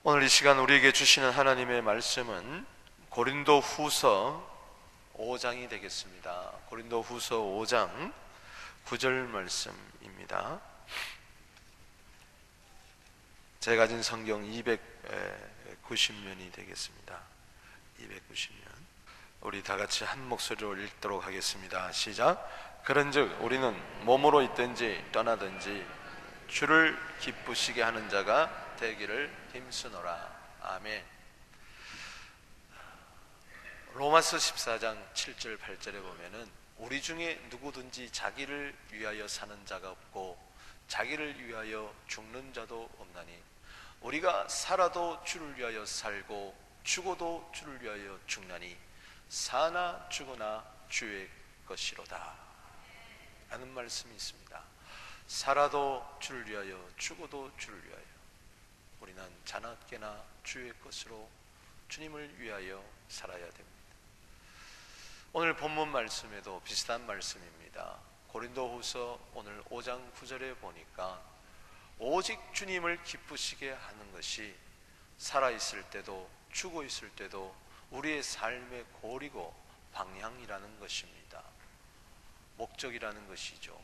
오늘 이 시간 우리에게 주시는 하나님의 말씀은 고린도 후서 5장이 되겠습니다. 고린도 후서 5장 9절 말씀입니다. 제가 가진 성경 290면이 되겠습니다. 290면. 우리 다 같이 한 목소리로 읽도록 하겠습니다. 시작. 그런즉 우리는 몸으로 있든지 떠나든지 주를 기쁘시게 하는 자가 되기를 힘쓰노라. 아멘. 로마서 14장 7절 8절에 보면은 우리 중에 누구든지 자기를 위하여 사는 자가 없고 자기를 위하여 죽는 자도 없나니 우리가 살아도 주를 위하여 살고 죽어도 주를 위하여 죽나니 사나 죽으나 주의 것이로다 라는 말씀이 있습니다. 살아도 주를 위하여 죽어도 주를 위하여 우리는 자나깨나 주의 것으로 주님을 위하여 살아야 됩니다. 오늘 본문 말씀에도 비슷한 말씀입니다. 고린도후서 오늘 5장 9절에 보니까 오직 주님을 기쁘시게 하는 것이 살아있을 때도 죽어 있을 때도 우리의 삶의 고리고 방향이라는 것입니다. 목적이라는 것이죠.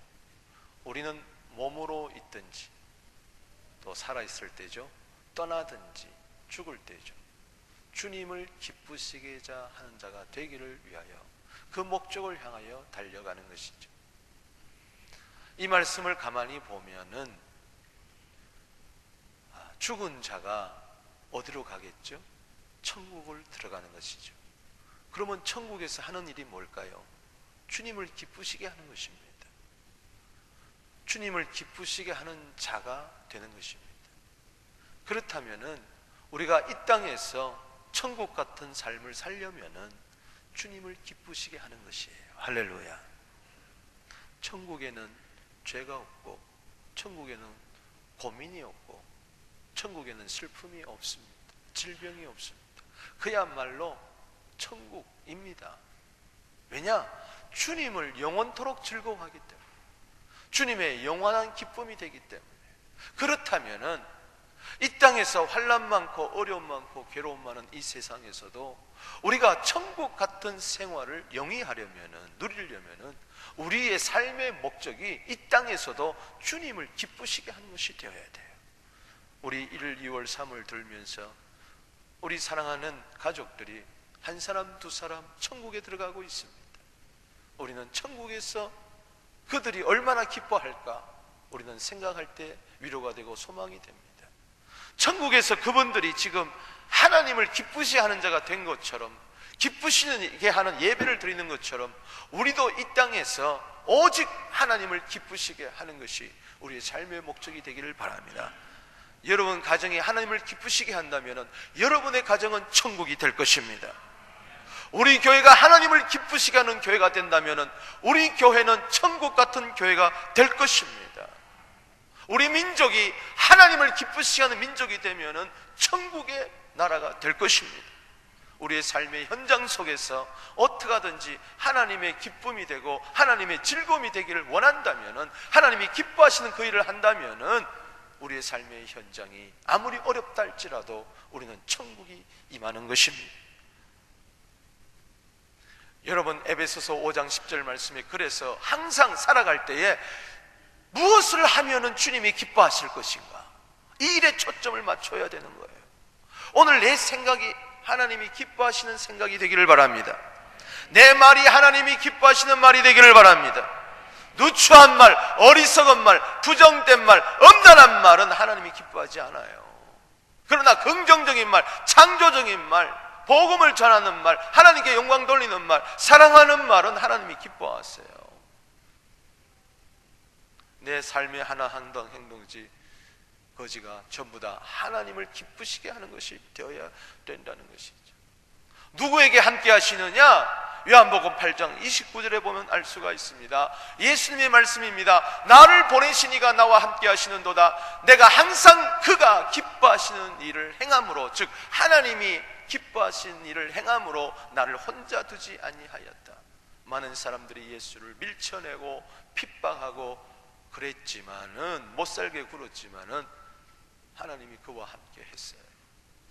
우리는 몸으로 있든지 또 살아있을 때죠, 떠나든지 죽을 때죠, 주님을 기쁘시게 하는 자가 되기를 위하여 그 목적을 향하여 달려가는 것이죠. 이 말씀을 가만히 보면은 죽은 자가 어디로 가겠죠? 천국을 들어가는 것이죠. 그러면 천국에서 하는 일이 뭘까요? 주님을 기쁘시게 하는 것입니다. 주님을 기쁘시게 하는 자가 되는 것입니다. 그렇다면은 우리가 이 땅에서 천국 같은 삶을 살려면은 주님을 기쁘시게 하는 것이에요. 할렐루야. 천국에는 죄가 없고 천국에는 고민이 없고 천국에는 슬픔이 없습니다. 질병이 없습니다. 그야말로 천국입니다. 왜냐? 주님을 영원토록 즐거워하기 때문에, 주님의 영원한 기쁨이 되기 때문에. 그렇다면은 이 땅에서 환난 많고 어려움 많고 괴로움 많은 이 세상에서도 우리가 천국 같은 생활을 영위하려면은, 누리려면은 우리의 삶의 목적이 이 땅에서도 주님을 기쁘시게 하는 것이 되어야 돼요. 우리 1월, 2월, 3월 들면서 우리 사랑하는 가족들이 한 사람 두 사람 천국에 들어가고 있습니다. 우리는 천국에서 그들이 얼마나 기뻐할까 우리는 생각할 때 위로가 되고 소망이 됩니다. 천국에서 그분들이 지금 하나님을 기쁘시게 하는 자가 된 것처럼, 기쁘시게 하는 예배를 드리는 것처럼 우리도 이 땅에서 오직 하나님을 기쁘시게 하는 것이 우리의 삶의 목적이 되기를 바랍니다. 여러분 가정이 하나님을 기쁘시게 한다면 여러분의 가정은 천국이 될 것입니다. 우리 교회가 하나님을 기쁘시게 하는 교회가 된다면 우리 교회는 천국 같은 교회가 될 것입니다. 우리 민족이 하나님을 기쁘시게 하는 민족이 되면 천국의 나라가 될 것입니다. 우리의 삶의 현장 속에서 어떻게 하든지 하나님의 기쁨이 되고 하나님의 즐거움이 되기를 원한다면, 하나님이 기뻐하시는 그 일을 한다면 우리의 삶의 현장이 아무리 어렵다 할지라도 우리는 천국이 임하는 것입니다. 여러분 에베소서 5장 10절 말씀에 그래서 항상 살아갈 때에 무엇을 하면은 주님이 기뻐하실 것인가, 이 일에 초점을 맞춰야 되는 거예요. 오늘 내 생각이 하나님이 기뻐하시는 생각이 되기를 바랍니다. 내 말이 하나님이 기뻐하시는 말이 되기를 바랍니다. 누추한 말, 어리석은 말, 부정된 말, 엄단한 말은 하나님이 기뻐하지 않아요. 그러나 긍정적인 말, 창조적인 말, 복음을 전하는 말, 하나님께 영광 돌리는 말, 사랑하는 말은 하나님이 기뻐하세요. 내 삶의 하나한 행동지 거지가 전부 다 하나님을 기쁘시게 하는 것이 되어야 된다는 것이죠. 누구에게 함께 하시느냐? 요한복음 8장 29절에 보면 알 수가 있습니다. 예수님의 말씀입니다. 나를 보내신 이가 나와 함께 하시는도다. 내가 항상 그가 기뻐하시는 일을 행함으로, 즉 하나님이 기뻐하신 일을 행함으로 나를 혼자 두지 아니하였다. 많은 사람들이 예수를 밀쳐내고 핍박하고 그랬지만은, 못 살게 굴었지만은 하나님이 그와 함께 했어요.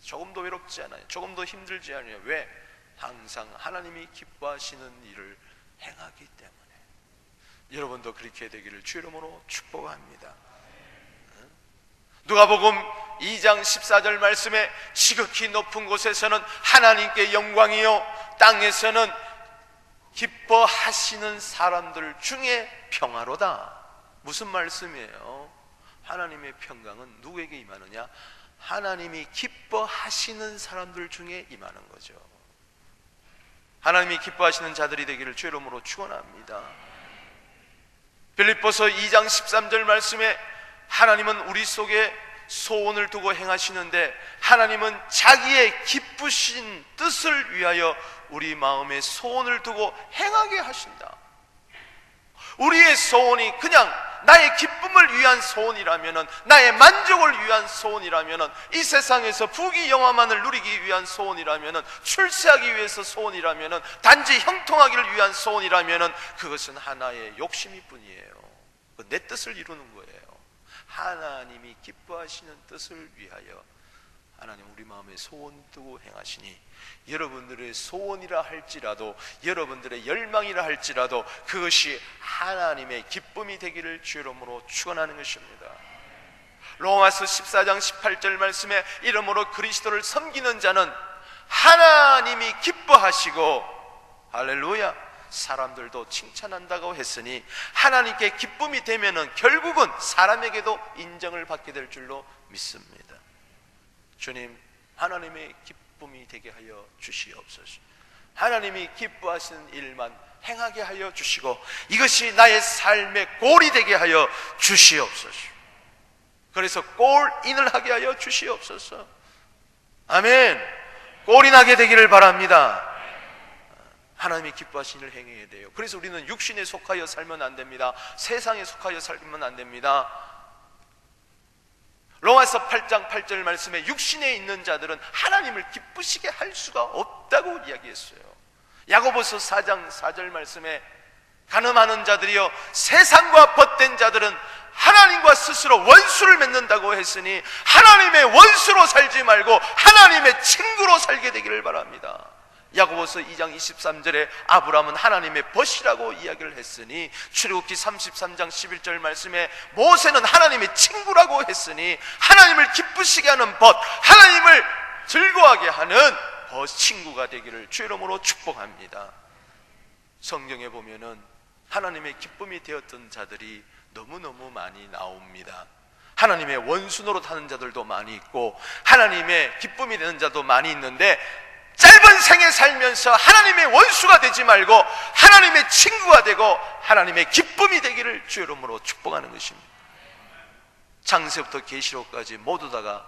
조금도 외롭지 않아요. 조금도 힘들지 않아요. 왜? 항상 하나님이 기뻐하시는 일을 행하기 때문에. 여러분도 그렇게 되기를 주 이름으로 축복합니다. 누가복음 2장 14절 말씀에 지극히 높은 곳에서는 하나님께 영광이요 땅에서는 기뻐하시는 사람들 중에 평화로다. 무슨 말씀이에요? 하나님의 평강은 누구에게 임하느냐? 하나님이 기뻐하시는 사람들 중에 임하는 거죠. 하나님이 기뻐하시는 자들이 되기를 주 이름으로 축원합니다. 빌립보서 2장 13절 말씀에 하나님은 우리 속에 소원을 두고 행하시는데 하나님은 자기의 기쁘신 뜻을 위하여 우리 마음에 소원을 두고 행하게 하신다. 우리의 소원이 그냥 나의 기쁨을 위한 소원이라면, 나의 만족을 위한 소원이라면, 이 세상에서 부귀 영화만을 누리기 위한 소원이라면, 출세하기 위해서 소원이라면, 단지 형통하기를 위한 소원이라면 그것은 하나의 욕심일 뿐이에요. 내 뜻을 이루는 거예요. 하나님이 기뻐하시는 뜻을 위하여 하나님 우리 마음에 소원 두고 행하시니, 여러분들의 소원이라 할지라도, 여러분들의 열망이라 할지라도 그것이 하나님의 기쁨이 되기를 주 이름으로 축원하는 것입니다. 로마서 14장 18절 말씀에 이러므로 그리스도를 섬기는 자는 하나님이 기뻐하시고, 할렐루야, 사람들도 칭찬한다고 했으니 하나님께 기쁨이 되면은 결국은 사람에게도 인정을 받게 될 줄로 믿습니다. 주님, 하나님의 기쁨이 되게 하여 주시옵소서. 하나님이 기뻐하시는 일만 행하게 하여 주시고 이것이 나의 삶의 꼴이 되게 하여 주시옵소서. 그래서 꼴인을 하게 하여 주시옵소서. 아멘. 꼴인하게 되기를 바랍니다. 하나님이 기뻐하시는 일을 행해야 돼요. 그래서 우리는 육신에 속하여 살면 안 됩니다. 세상에 속하여 살면 안 됩니다. 로마서 8장 8절 말씀에 육신에 있는 자들은 하나님을 기쁘시게 할 수가 없다고 이야기했어요. 야고보서 4장 4절 말씀에 간음하는 자들이여 세상과 벗된 자들은 하나님과 스스로 원수를 맺는다고 했으니 하나님의 원수로 살지 말고 하나님의 친구로 살게 되기를 바랍니다. 야고보서 2장 23절에 아브라함은 하나님의 벗이라고 이야기를 했으니, 출애굽기 33장 11절 말씀에 모세는 하나님의 친구라고 했으니 하나님을 기쁘시게 하는 벗, 하나님을 즐거워하게 하는 벗 친구가 되기를 주 이름으로 축복합니다. 성경에 보면은 하나님의 기쁨이 되었던 자들이 너무너무 많이 나옵니다. 하나님의 원수 노릇하는 자들도 많이 있고 하나님의 기쁨이 되는 자도 많이 있는데, 짧은 생에 살면서 하나님의 원수가 되지 말고 하나님의 친구가 되고 하나님의 기쁨이 되기를 주 이름으로 축복하는 것입니다. 창세부터 계시록까지 모두 다가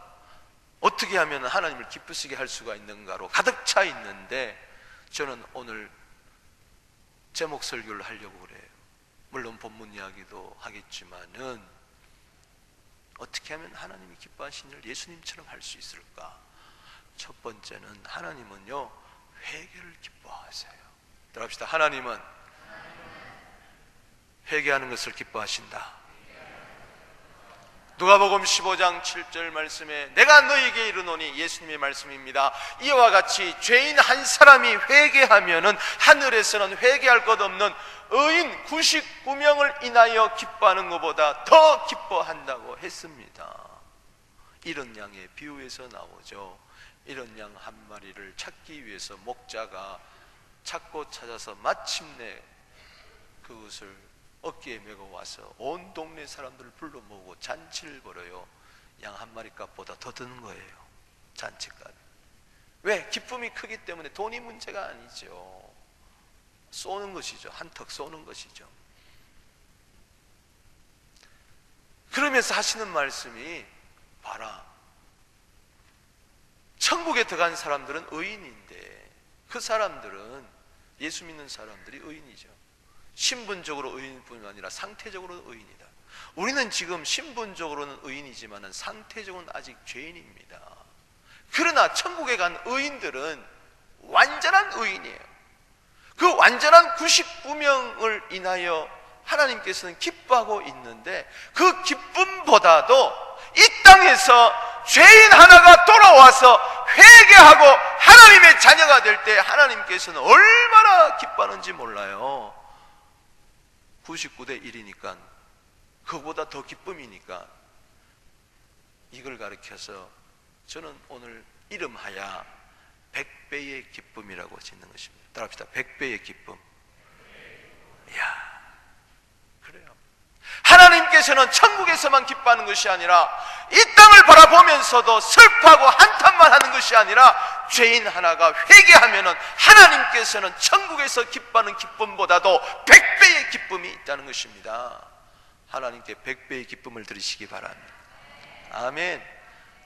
어떻게 하면 하나님을 기쁘시게 할 수가 있는가로 가득 차 있는데, 저는 오늘 제목 설교를 하려고 그래요. 물론 본문 이야기도 하겠지만은 어떻게 하면 하나님이 기뻐하시는 일을 예수님처럼 할 수 있을까? 첫 번째는 하나님은요, 회개를 기뻐하세요. 들어갑시다. 하나님은 회개하는 것을 기뻐하신다. 누가복음 15장 7절 말씀에 내가 너희에게 이르노니, 예수님의 말씀입니다, 이와 같이 죄인 한 사람이 회개하면은 하늘에서는 회개할 것 없는 의인 99명을 인하여 기뻐하는 것보다 더 기뻐한다고 했습니다. 이런 양의 비유에서 나오죠. 이런 양 한 마리를 찾기 위해서 목자가 찾고 찾아서 마침내 그것을 어깨에 메고 와서 온 동네 사람들을 불러 모으고 잔치를 벌여요. 양 한 마리 값보다 더 드는 거예요, 잔치값. 왜? 기쁨이 크기 때문에. 돈이 문제가 아니죠. 쏘는 것이죠. 한턱 쏘는 것이죠. 그러면서 하시는 말씀이, 봐라, 천국에 들어간 사람들은 의인인데 그 사람들은, 예수 믿는 사람들이 의인이죠. 신분적으로 의인뿐만 아니라 상태적으로는 의인이다. 우리는 지금 신분적으로는 의인이지만 상태적으로는 아직 죄인입니다. 그러나 천국에 간 의인들은 완전한 의인이에요. 그 완전한 99명을 인하여 하나님께서는 기뻐하고 있는데, 그 기쁨보다도 이 땅에서 죄인 하나가 돌아와서 회개하고 하나님의 자녀가 될 때 하나님께서는 얼마나 기뻐하는지 몰라요. 99대 1이니까 그거보다 더 기쁨이니까 이걸 가르쳐서 저는 오늘 이름하여 100배의 기쁨이라고 짓는 것입니다. 따라합시다. 100배의 기쁨. 이야, 그래요. 하나님께서는 천국에서만 기뻐하는 것이 아니라 이 땅을 바라보면서도 슬퍼하고 한탄만 하는 것이 아니라 죄인 하나가 회개하면은 하나님께서는 천국에서 기뻐하는 기쁨보다도 100배의 기쁨이 있다는 것입니다. 하나님께 100배의 기쁨을 드리시기 바랍니다. 아멘.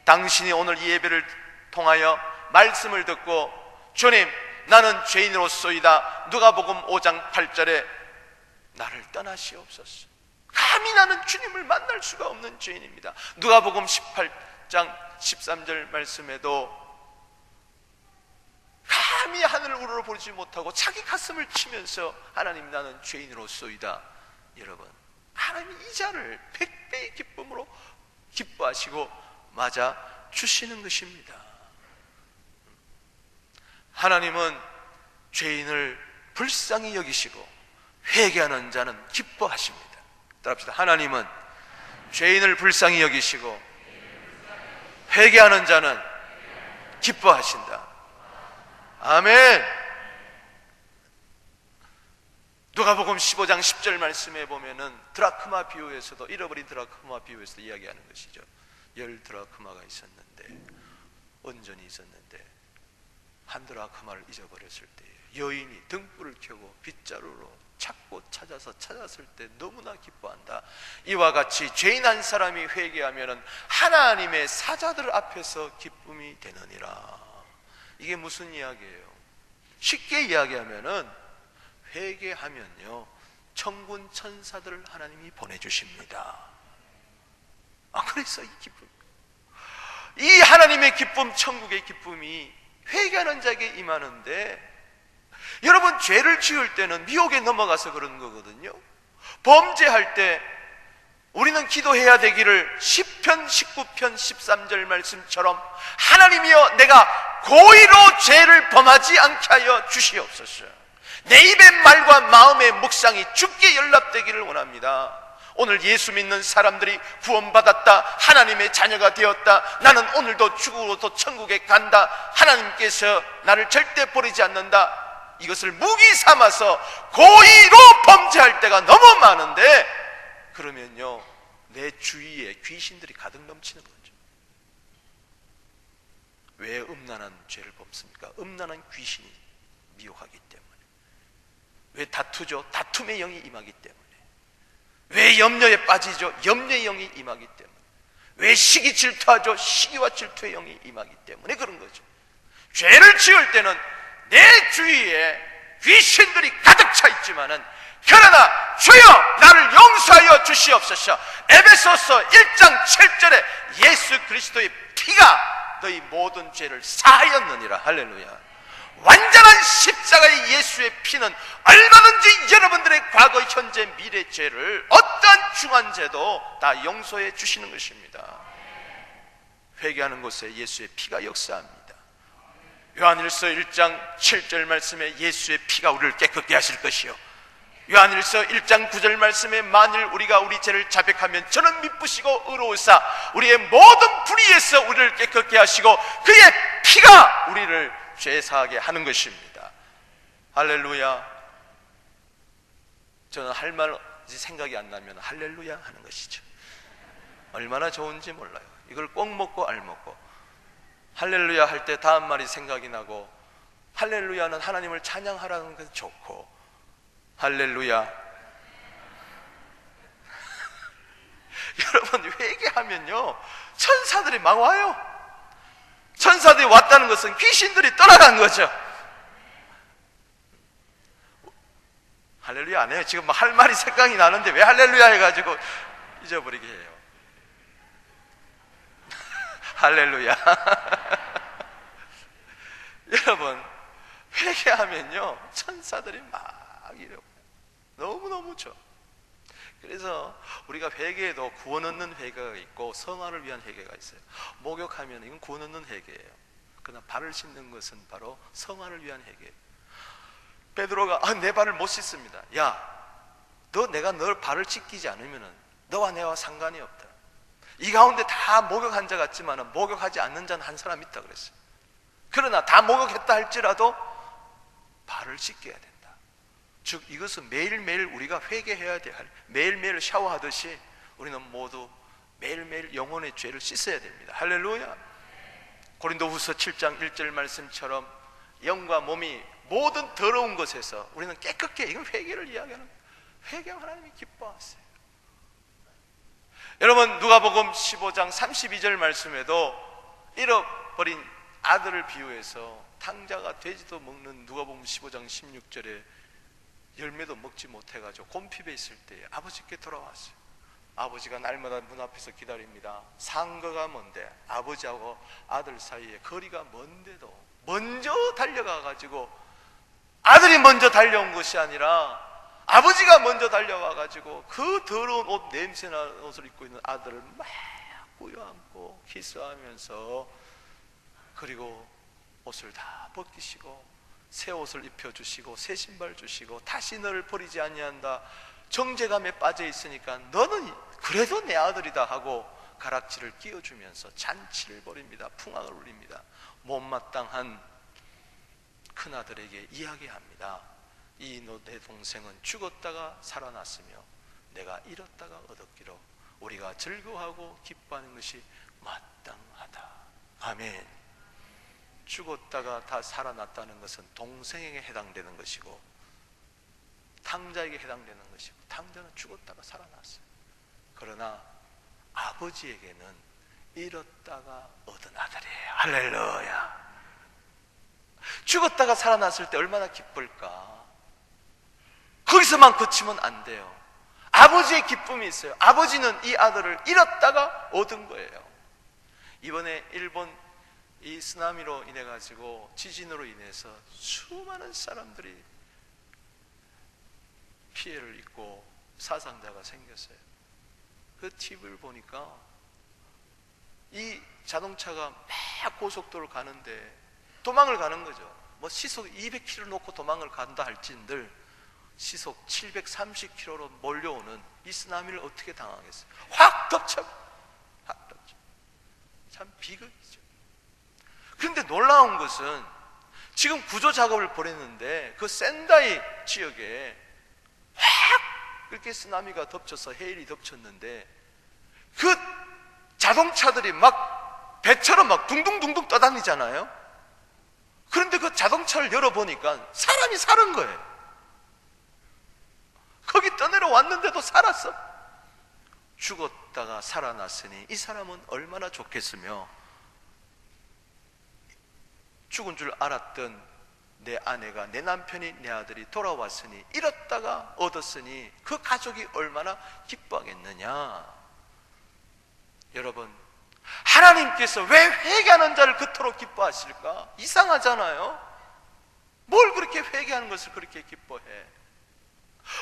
당신이 오늘 이 예배를 통하여 말씀을 듣고 주님, 나는 죄인으로소이다. 누가복음 5장 8절에 나를 떠나시옵소서. 감히 나는 주님을 만날 수가 없는 죄인입니다. 누가복음 18장 13절 말씀에도 감히 하늘을 우러러보지 못하고 자기 가슴을 치면서 하나님, 나는 죄인으로소이다. 여러분, 하나님이 이 자를 100배의 기쁨으로 기뻐하시고 맞아 주시는 것입니다. 하나님은 죄인을 불쌍히 여기시고 회개하는 자는 기뻐하십니다. 따라합시다. 하나님은 죄인을 불쌍히 여기시고 회개하는 자는 기뻐하신다. 아멘. 누가복음 15장 10절 말씀에 보면은 드라크마 비유에서도, 잃어버린 드라크마 비유에서도 이야기하는 것이죠. 10 드라크마가 있었는데, 은전이 있었는데 한 드라크마를 잊어버렸을 때 여인이 등불을 켜고 빗자루로 찾고 찾았을 때 너무나 기뻐한다. 이와 같이 죄인 한 사람이 회개하면은 하나님의 사자들 앞에서 기쁨이 되느니라. 이게 무슨 이야기예요? 쉽게 이야기하면은 회개하면요 천군 천사들을 하나님이 보내주십니다. 그래서 이 기쁨, 이 하나님의 기쁨, 천국의 기쁨이 회개하는 자에게 임하는데, 여러분, 죄를 지을 때는 미혹에 넘어가서 그런 거거든요. 범죄할 때 우리는 기도해야 되기를 시편 19편 13절 말씀처럼 하나님이여, 내가 고의로 죄를 범하지 않게 하여 주시옵소서. 내 입의 말과 마음의 묵상이 주께 연락되기를 원합니다. 오늘 예수 믿는 사람들이 구원받았다, 하나님의 자녀가 되었다, 나는 오늘도 죽으로도 천국에 간다, 하나님께서 나를 절대 버리지 않는다, 이것을 무기 삼아서 고의로 범죄할 때가 너무 많은데, 그러면요 내 주위에 귀신들이 가득 넘치는 거죠. 왜 음란한 죄를 범습니까? 음란한 귀신이 미혹하기 때문에. 왜 다투죠? 다툼의 영이 임하기 때문에. 왜 염려에 빠지죠? 염려의 영이 임하기 때문에. 왜 시기 질투하죠? 시기와 질투의 영이 임하기 때문에 그런 거죠. 죄를 지을 때는 내 주위에 귀신들이 가득 차 있지만은, 그러나 주여 나를 용서하여 주시옵소서. 에베소서 1장 7절에 예수 그리스도의 피가 너희 모든 죄를 사하였느니라. 할렐루야. 완전한 십자가의 예수의 피는 얼마든지 여러분들의 과거, 현재, 미래 죄를, 어떠한 중한 죄도 다 용서해 주시는 것입니다. 회개하는 곳에 예수의 피가 역사합니다. 요한일서 1장 7절 말씀에 예수의 피가 우리를 깨끗게 하실 것이요, 요한일서 1장 9절 말씀에 만일 우리가 우리 죄를 자백하면 저는 미쁘시고 의로우사 우리의 모든 불의에서 우리를 깨끗게 하시고 그의 피가 우리를 죄사하게 하는 것입니다. 할렐루야. 저는 할 말이 생각이 안 나면 할렐루야 하는 것이죠. 얼마나 좋은지 몰라요. 이걸 꼭 먹고 알 먹고 할렐루야 할 때 다음 말이 생각이 나고, 할렐루야는 하나님을 찬양하라는 것은 좋고, 할렐루야 여러분, 회개하면요 천사들이 막 와요. 천사들이 왔다는 것은 귀신들이 떠나간 거죠. 할렐루야 안 해요. 지금 막 할 말이 생각이 나는데 왜 할렐루야 해가지고 잊어버리게 해요. 할렐루야. 여러분, 회개하면요 천사들이 막 이래요. 너무너무 좋아. 그래서 우리가 회개에도 구원 얻는 회개가 있고 성화를 위한 회개가 있어요. 목욕하면 이건 구원 얻는 회개예요. 그러나 발을 씻는 것은 바로 성화를 위한 회개. 베드로가 내 발을 못 씻습니다. 야, 내가 널 발을 씻기지 않으면 너와 내와 상관이 없다. 이 가운데 다 목욕한 자 같지만 목욕하지 않는 자는 한 사람 있다 그랬어요. 그러나 다 목욕했다 할지라도 발을 씻겨야 된다. 즉 이것은 매일매일 우리가 회개해야 될, 매일매일 샤워하듯이 우리는 모두 매일매일 영혼의 죄를 씻어야 됩니다. 할렐루야. 고린도후서 7장 1절 말씀처럼 영과 몸이 모든 더러운 것에서 우리는 깨끗게, 이건 회개를 이야기하는 거예요. 회개하면 하나님이 기뻐하세요. 여러분, 누가복음 15장 32절 말씀에도 잃어버린 아들을 비유해서 탕자가 돼지도 먹는 누가복음 15장 16절에 열매도 먹지 못해가지고 곰핍에 있을 때 아버지께 돌아왔어요. 아버지가 날마다 문 앞에서 기다립니다. 상거가 먼데 아버지하고 아들 사이에 거리가 먼데도 먼저 달려가가지고, 아들이 먼저 달려온 것이 아니라 아버지가 먼저 달려와가지고 그 더러운 옷, 냄새나는 옷을 입고 있는 아들을 막 꾸여안고 키스하면서, 그리고 옷을 다 벗기시고 새 옷을 입혀주시고 새 신발 주시고, 다시 너를 버리지 아니한다, 정죄감에 빠져 있으니까 너는 그래도 내 아들이다 하고 가락지를 끼워주면서 잔치를 벌입니다. 풍악을 울립니다. 못마땅한 큰아들에게 이야기합니다. 내 동생은 죽었다가 살아났으며 내가 잃었다가 얻었기로 우리가 즐거워하고 기뻐하는 것이 마땅하다. 아멘. 죽었다가 다 살아났다는 것은 동생에게 해당되는 것이고 탕자에게 해당되는 것이고, 탕자는 죽었다가 살아났어요. 그러나 아버지에게는 잃었다가 얻은 아들이에요. 할렐루야. 죽었다가 살아났을 때 얼마나 기쁠까. 거기서만 그치면 안 돼요. 아버지의 기쁨이 있어요. 아버지는 이 아들을 잃었다가 얻은 거예요. 이번에 일본 이 쓰나미로 인해 가지고, 지진으로 인해서 수많은 사람들이 피해를 입고 사상자가 생겼어요. 그 TV를 보니까 이 자동차가 막 고속도로를 가는데 도망을 가는 거죠. 뭐 시속 200km 놓고 도망을 간다 할진들 시속 730km로 몰려오는 이 쓰나미를 어떻게 당하겠어요? 확 덮쳐. 참 비극이죠. 그런데 놀라운 것은 지금 구조 작업을 벌였는데 그 센다이 지역에 확 그렇게 쓰나미가 덮쳐서 해일이 덮쳤는데 그 자동차들이 막 배처럼 막 둥둥둥둥 떠다니잖아요. 그런데 그 자동차를 열어보니까 사람이 사는 거예요. 거기 떠내려 왔는데도 살았어. 죽었다가 살아났으니 이 사람은 얼마나 좋겠으며, 죽은 줄 알았던 내 아내가, 내 남편이, 내 아들이 돌아왔으니, 잃었다가 얻었으니 그 가족이 얼마나 기뻐하겠느냐. 여러분, 하나님께서 왜 회개하는 자를 그토록 기뻐하실까? 이상하잖아요. 뭘 그렇게 회개하는 것을 그렇게 기뻐해?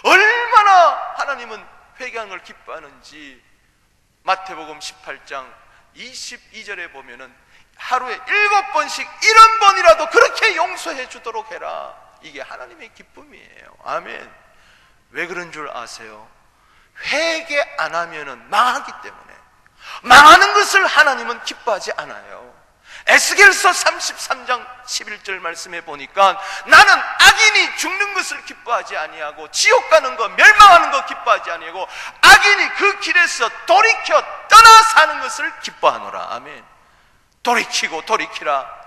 얼마나 하나님은 회개하는 걸 기뻐하는지 마태복음 18장 22절에 보면은 하루에 7번씩 70번이라도 그렇게 용서해 주도록 해라. 이게 하나님의 기쁨이에요. 아멘. 왜 그런 줄 아세요? 회개 안 하면은 망하기 때문에. 망하는 것을 하나님은 기뻐하지 않아요. 에스겔서 33장 11절 말씀해 보니까 나는 악인이 죽는 것을 기뻐하지 아니하고 지옥 가는 거, 멸망하는 거 기뻐하지 아니하고 악인이 그 길에서 돌이켜 떠나 사는 것을 기뻐하노라. 아멘. 돌이키고 돌이키라.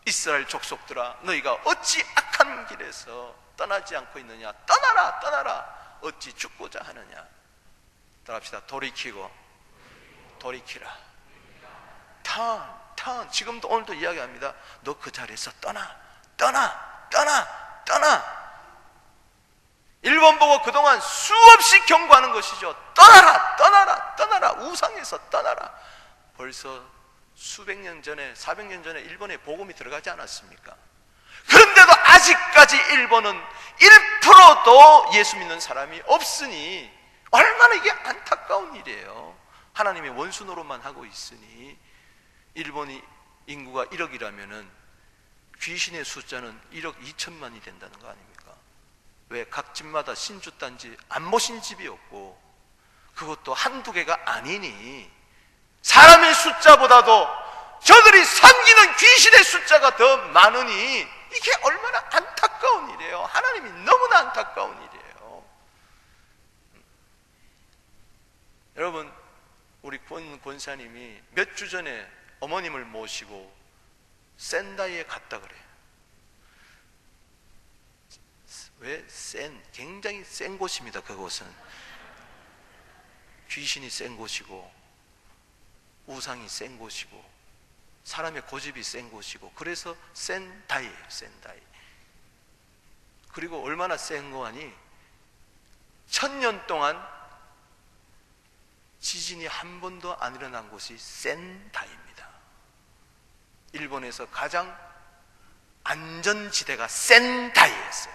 이스라엘 족속들아, 너희가 어찌 악한 길에서 떠나지 않고 있느냐. 떠나라 떠나라. 어찌 죽고자 하느냐. 따라합시다. 돌이키고 돌이키라. 턴. 지금도 오늘도 이야기합니다. 너 그 자리에서 떠나. 일본 보고 그동안 수없이 경고하는 것이죠. 떠나라. 우상에서 떠나라. 벌써 수백 년 전에, 400년 전에 일본에 복음이 들어가지 않았습니까? 그런데도 아직까지 일본은 1%도 예수 믿는 사람이 없으니 얼마나 이게 안타까운 일이에요. 하나님의 원수 노릇만 하고 있으니 일본이 인구가 1억이라면은 귀신의 숫자는 1억 2천만이 된다는 거 아닙니까? 왜? 각 집마다 신주단지 안 모신 집이 없고, 그것도 한두 개가 아니니 사람의 숫자보다도 저들이 섬기는 귀신의 숫자가 더 많으니 이게 얼마나 안타까운 일이에요. 하나님이 너무나 안타까운 일이에요. 여러분, 우리 권사님이 몇 주 전에 어머님을 모시고 센다이에 갔다 그래요. 왜? 굉장히 센 곳입니다. 그곳은 귀신이 센 곳이고, 우상이 센 곳이고, 사람의 고집이 센 곳이고, 그래서 센다이예요. 센다이. 그리고 얼마나 센 거 아니? 1000년 동안 지진이 한 번도 안 일어난 곳이 센다이입니다. 일본에서 가장 안전지대가 센다이였어요.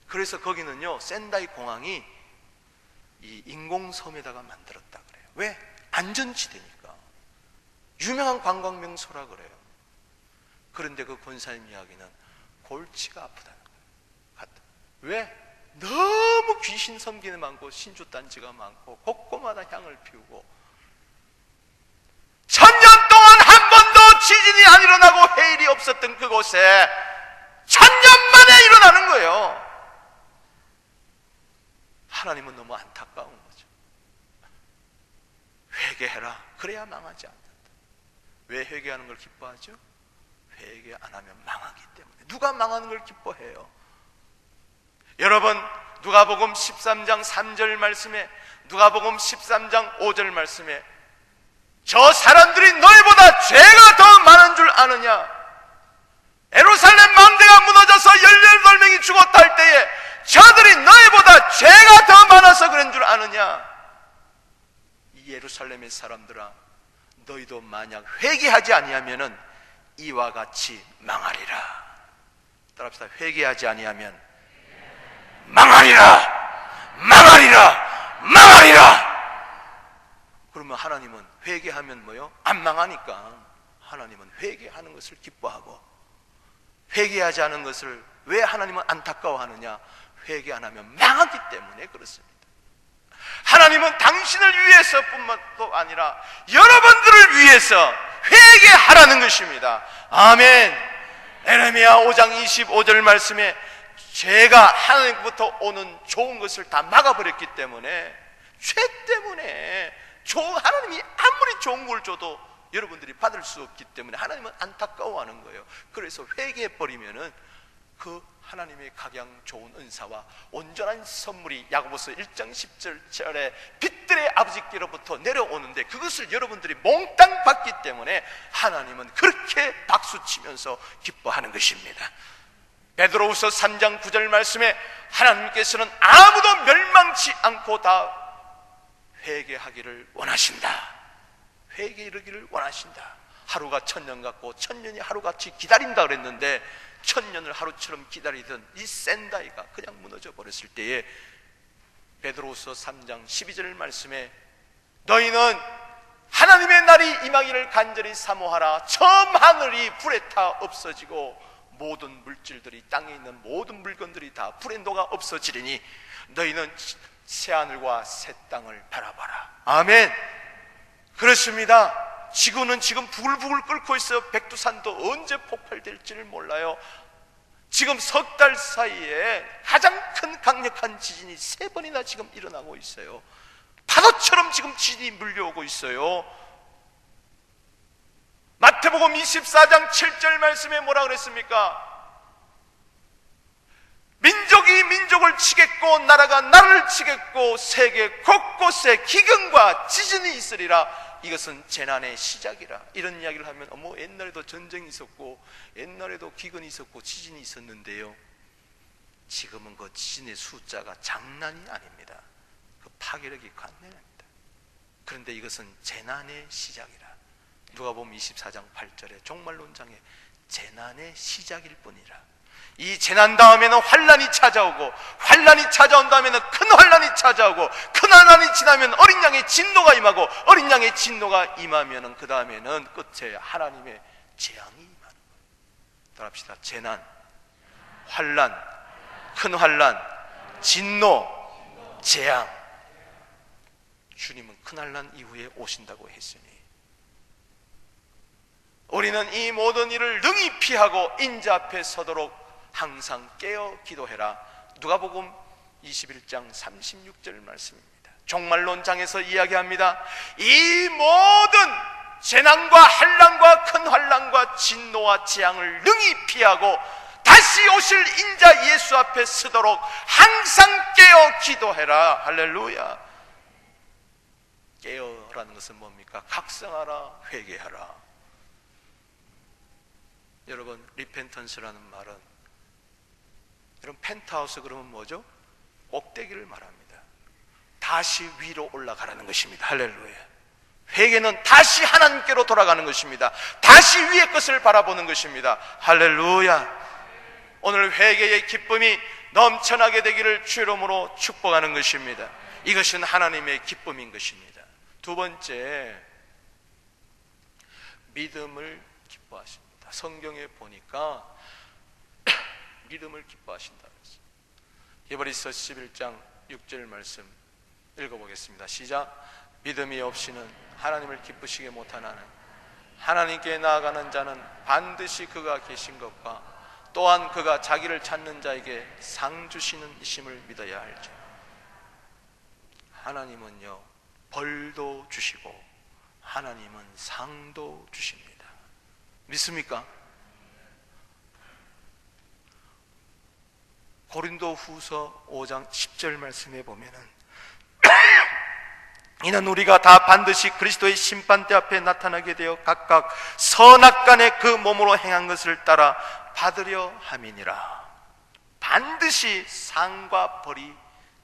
그래서 거기는요, 센다이 공항이 이 인공섬에다가 만들었다 그래요. 왜? 안전지대니까. 유명한 관광 명소라 그래요. 그런데 그 권사님 이야기는 골치가 아프다는 거예요. 왜? 너무 귀신 섬기는 많고 신주단지가 많고 곳곳마다 향을 피우고 1000년 동안 한 번도 지진이 안 일어나고 해일이 없었던 그곳에 1000년 만에 일어나는 거예요. 하나님은 너무 안타까운 거죠. 회개해라. 그래야 망하지 않는다. 왜 회개하는 걸 기뻐하죠? 회개 안 하면 망하기 때문에. 누가 망하는 걸 기뻐해요? 여러분, 누가복음 13장 3절 말씀에, 누가복음 13장 5절 말씀에 저 사람들이 너희보다 죄가 더 많은 줄 아느냐? 예루살렘 망대가 무너져서 18명이 죽었다 할 때에 저들이 너희보다 죄가 더 많아서 그런 줄 아느냐? 이 예루살렘의 사람들아, 너희도 만약 회개하지 아니하면은 이와 같이 망하리라. 따라합시다. 회개하지 아니하면 망하리라, 망하리라, 망하리라. 그러면 하나님은 회개하면 뭐요? 안 망하니까 하나님은 회개하는 것을 기뻐하고, 회개하지 않은 것을 왜 하나님은 안타까워하느냐? 회개 안 하면 망하기 때문에 그렇습니다. 하나님은 당신을 위해서뿐만도 아니라 여러분들을 위해서 회개하라는 것입니다. 아멘. 에레미야 5장 25절 말씀에 죄가 하나님부터 오는 좋은 것을 다 막아버렸기 때문에, 죄 때문에 하나님이 아무리 좋은 걸 줘도 여러분들이 받을 수 없기 때문에 하나님은 안타까워하는 거예요. 그래서 회개해버리면은 그 하나님의 각양 좋은 은사와 온전한 선물이 야고보서 1장 10절에 빛들의 아버지께로부터 내려오는데, 그것을 여러분들이 몽땅 받기 때문에 하나님은 그렇게 박수치면서 기뻐하는 것입니다. 베드로후서 3장 9절 말씀에 하나님께서는 아무도 멸망치 않고 다 회개하기를 원하신다. 회개에 이르기를 원하신다. 하루가 1000년 같고 1000년이 하루같이 기다린다 그랬는데 1000년을 하루처럼 기다리던 이 센다이가 그냥 무너져 버렸을 때에 베드로후서 3장 12절 말씀에 너희는 하나님의 날이 임하기를 간절히 사모하라. 처음 하늘이 불에 타 없어지고 모든 물질들이, 땅에 있는 모든 물건들이 다 불에 녹아 없어지리니 너희는 새하늘과 새 땅을 바라봐라. 아멘. 그렇습니다. 지구는 지금 부글부글 끓고 있어요. 백두산도 언제 폭발될지를 몰라요. 지금 석 달 사이에 가장 큰 강력한 지진이 3번이나 지금 일어나고 있어요. 파도처럼 지금 지진이 물려오고 있어요. 마태복음 24장 7절 말씀에 뭐라 그랬습니까? 민족이 민족을 치겠고 나라가 나라를 치겠고 세계 곳곳에 기근과 지진이 있으리라. 이것은 재난의 시작이라. 이런 이야기를 하면 옛날에도 전쟁이 있었고 옛날에도 기근이 있었고 지진이 있었는데요, 지금은 그 지진의 숫자가 장난이 아닙니다. 그 파괴력이 관내합니다. 그런데 이것은 재난의 시작이라. 누가복음 24장 8절에 종말론장에 재난의 시작일 뿐이라. 이 재난 다음에는 환란이 찾아오고, 환란이 찾아온 다음에는 큰 환란이 찾아오고, 큰 환란이 지나면 어린 양의 진노가 임하고, 어린 양의 진노가 임하면 그 다음에는 끝에 하나님의 재앙이 임하는 거예요. 따라합시다. 재난, 환란, 큰 환란, 진노, 재앙. 주님은 큰 환란 이후에 오신다고 했으니 우리는 이 모든 일을 능히 피하고 인자 앞에 서도록 항상 깨어 기도해라. 누가복음 21장 36절 말씀입니다. 종말론장에서 이야기합니다. 이 모든 재난과 환난과 큰 환난과 진노와 재앙을 능히 피하고 다시 오실 인자 예수 앞에 서도록 항상 깨어 기도해라. 할렐루야. 깨어라는 것은 뭡니까? 각성하라, 회개하라. 여러분, 리펜턴스라는 말은, 여러분 펜트하우스 그러면 뭐죠? 꼭대기를 말합니다. 다시 위로 올라가라는 것입니다. 할렐루야. 회개는 다시 하나님께로 돌아가는 것입니다. 다시 위의 것을 바라보는 것입니다. 할렐루야. 오늘 회개의 기쁨이 넘쳐나게 되기를 주 이름으로 축복하는 것입니다. 이것은 하나님의 기쁨인 것입니다. 두 번째, 믿음을 기뻐하십니다. 성경에 보니까 믿음을 기뻐하신다 그랬어요. 히브리서 11장 6절 말씀 읽어보겠습니다. 시작. 믿음이 없이는 하나님을 기쁘시게 못하나는 하나님께 나아가는 자는 반드시 그가 계신 것과 또한 그가 자기를 찾는 자에게 상 주시는 이심을 믿어야 알죠. 하나님은요, 벌도 주시고 하나님은 상도 주십니다. 믿습니까? 고린도후서 5장 10절 말씀에 보면은 이는 우리가 다 반드시 그리스도의 심판대 앞에 나타나게 되어 각각 선악간에 그 몸으로 행한 것을 따라 받으려 함이니라. 반드시 상과 벌이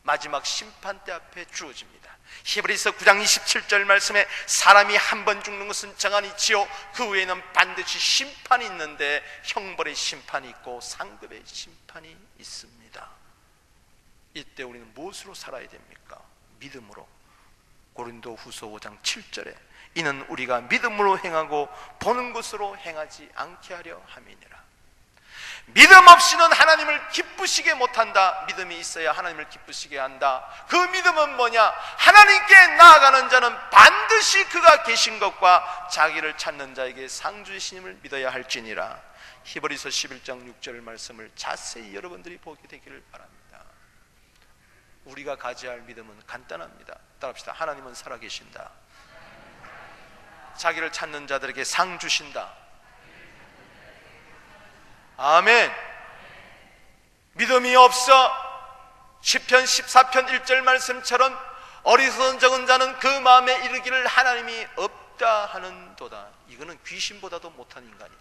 마지막 심판대 앞에 주어집니다. 히브리서 9장 27절 말씀에 사람이 한 번 죽는 것은 정한이지요 그 후에는 반드시 심판이 있는데 형벌의 심판이 있고 상급의 심판이 있습니다. 이때 우리는 무엇으로 살아야 됩니까? 믿음으로. 고린도후서 5장 7절에 이는 우리가 믿음으로 행하고 보는 것으로 행하지 않게 하려 함이니라. 믿음 없이는 하나님을 기쁘시게 못한다. 믿음이 있어야 하나님을 기쁘시게 한다. 그 믿음은 뭐냐? 하나님께 나아가는 자는 반드시 그가 계신 것과 자기를 찾는 자에게 상 주시님을 믿어야 할지니라. 히브리서 11장 6절 말씀을 자세히 여러분들이 보게 되기를 바랍니다. 우리가 가져야 할 믿음은 간단합니다. 따라합시다. 하나님은 살아계신다. 자기를 찾는 자들에게 상 주신다. 아멘. 믿음이 없어 시편 14편 1절 말씀처럼 어리석은 적은 자는 그 마음에 이르기를 하나님이 없다 하는도다. 이거는 귀신보다도 못한 인간이에요.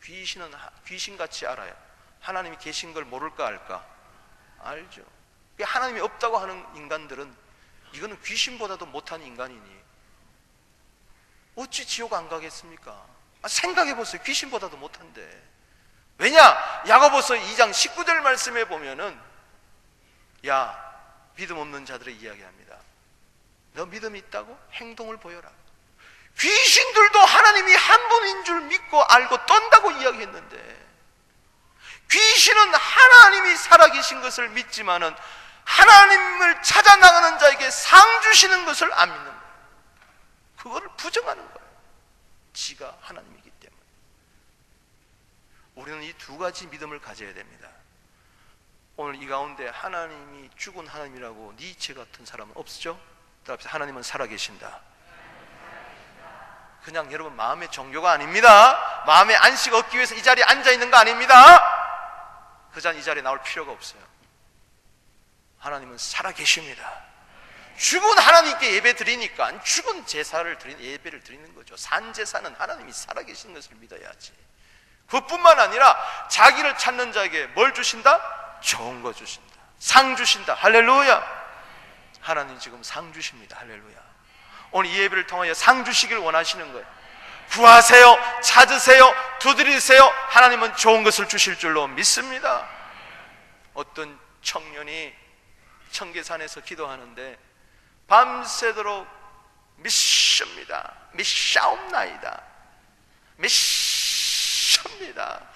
귀신은 귀신같이 알아요. 하나님이 계신 걸 모를까 알까? 알죠. 하나님이 없다고 하는 인간들은 이거는 귀신보다도 못한 인간이니 어찌 지옥 안 가겠습니까? 생각해보세요. 귀신보다도 못한데. 왜냐? 야고보서 2장 19절 말씀에 보면은 믿음 없는 자들의 이야기합니다. 너 믿음이 있다고? 행동을 보여라. 귀신들도 하나님이 한 분인 줄 믿고 알고 떤다고 이야기했는데 귀신은 하나님이 살아계신 것을 믿지만은 하나님을 찾아 나가는 자에게 상 주시는 것을 안 믿는 거예요. 그거를 부정하는 거예요. 지가 하나님이기 때문에. 우리는 이 두 가지 믿음을 가져야 됩니다. 오늘 이 가운데 하나님이 죽은 하나님이라고 니체 같은 사람은 없죠? 하나님은 살아계신다. 그냥 여러분 마음의 종교가 아닙니다. 마음의 안식 얻기 위해서 이 자리에 앉아있는 거 아닙니다. 그 자는 이 자리에 나올 필요가 없어요. 하나님은 살아계십니다. 죽은 하나님께 예배 드리니까 죽은 제사를 드리는 예배를 드리는 거죠. 산 제사는 하나님이 살아계신 것을 믿어야지. 그뿐만 아니라 자기를 찾는 자에게 뭘 주신다? 좋은 거 주신다. 상 주신다. 할렐루야. 하나님 지금 상 주십니다. 할렐루야. 오늘 이 예배를 통하여 상 주시길 원하시는 거예요. 구하세요, 찾으세요, 두드리세요. 하나님은 좋은 것을 주실 줄로 믿습니다. 어떤 청년이 청계산에서 기도하는데 밤새도록 미사옵나이다, 미사옵니다.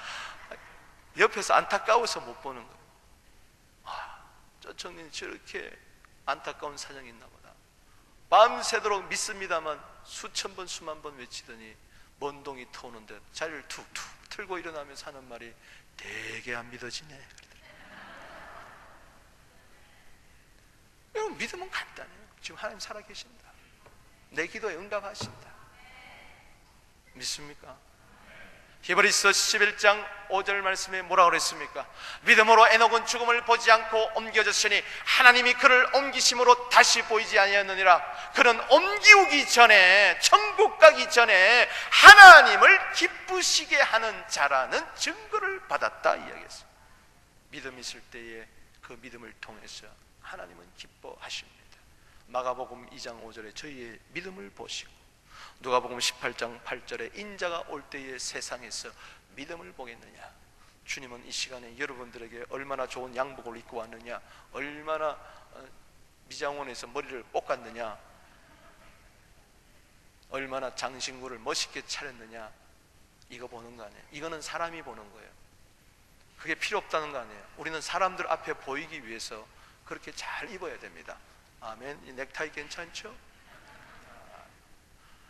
옆에서 안타까워서 못 보는 거예요. 저 청년이 저렇게 안타까운 사정이 있나 보다. 밤새도록 믿습니다만 수천 번 수만 번 외치더니 먼동이 터오는데 자리를 툭툭 틀고 일어나면서 하는 말이 되게 안 믿어지네. 여러분, 믿음은 간단해요. 지금 하나님 살아계신다. 내 기도에 응답하신다. 믿습니까? 히브리서 11장 5절 말씀에 뭐라고 그랬습니까? 믿음으로 에녹은 죽음을 보지 않고 옮겨졌으니 하나님이 그를 옮기심으로 다시 보이지 아니하느니라. 그는 옮기우기 전에, 천국 가기 전에 하나님을 기쁘시게 하는 자라는 증거를 받았다 이야기했어요. 믿음이 있을 때에 그 믿음을 통해서 하나님은 기뻐하십니다. 마가복음 2장 5절에 저희의 믿음을 보시고, 누가복음 18장 8절에 인자가 올 때에 세상에서 믿음을 보겠느냐. 주님은 이 시간에 여러분들에게 얼마나 좋은 양복을 입고 왔느냐, 얼마나 미장원에서 머리를 볶았느냐, 얼마나 장신구를 멋있게 차렸느냐, 이거 보는 거 아니에요. 이거는 사람이 보는 거예요. 그게 필요 없다는 거 아니에요. 우리는 사람들 앞에 보이기 위해서 그렇게 잘 입어야 됩니다. 아멘. 이 넥타이 괜찮죠?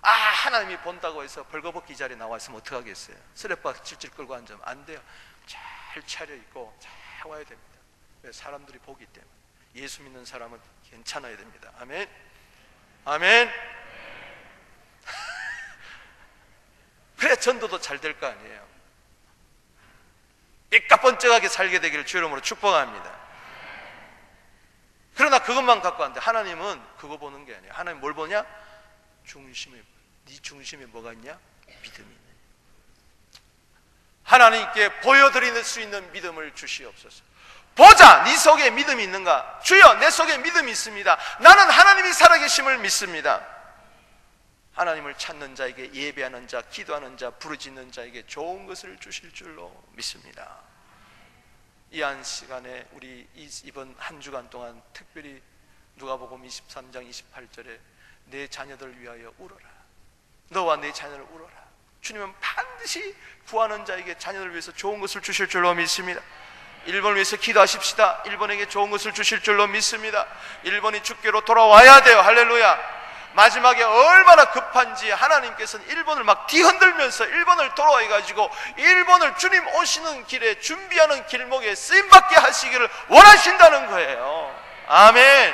하나님이 본다고 해서 벌거벗기 자리에 나와 있으면 어떡하겠어요? 쓰레빠 질질 끌고 앉으면 안 돼요. 잘 차려입고 잘 와야 됩니다. 왜? 사람들이 보기 때문에. 예수 믿는 사람은 괜찮아야 됩니다. 아멘. 아멘. 그래야 전도도 잘 될 거 아니에요. 삐까번쩍하게 살게 되기를 주 이름으로 축복합니다. 그러나 그것만 갖고 왔는데 하나님은 그거 보는 게 아니에요. 하나님 뭘 보냐? 중심에, 네 중심에 뭐가 있냐? 믿음이 있느냐. 하나님께 보여드릴 수 있는 믿음을 주시옵소서. 보자, 네 속에 믿음이 있는가? 주여, 내 속에 믿음이 있습니다. 나는 하나님이 살아계심을 믿습니다. 하나님을 찾는 자에게, 예배하는 자, 기도하는 자, 부르짖는 자에게 좋은 것을 주실 줄로 믿습니다. 이 한 시간에 우리 이번 한 주간 동안 특별히 누가복음 23장 28절에 내 자녀들을 위하여 울어라. 너와 내 자녀를 울어라. 주님은 반드시 구하는 자에게 자녀를 위해서 좋은 것을 주실 줄로 믿습니다. 일본을 위해서 기도하십시다. 일본에게 좋은 것을 주실 줄로 믿습니다. 일본이 주께로 돌아와야 돼요. 할렐루야. 마지막에 얼마나 급한지 하나님께서는 일본을 막 뒤흔들면서 일본을 돌아와가지고 일본을 주님 오시는 길에 준비하는 길목에 쓰임받게 하시기를 원하신다는 거예요. 아멘.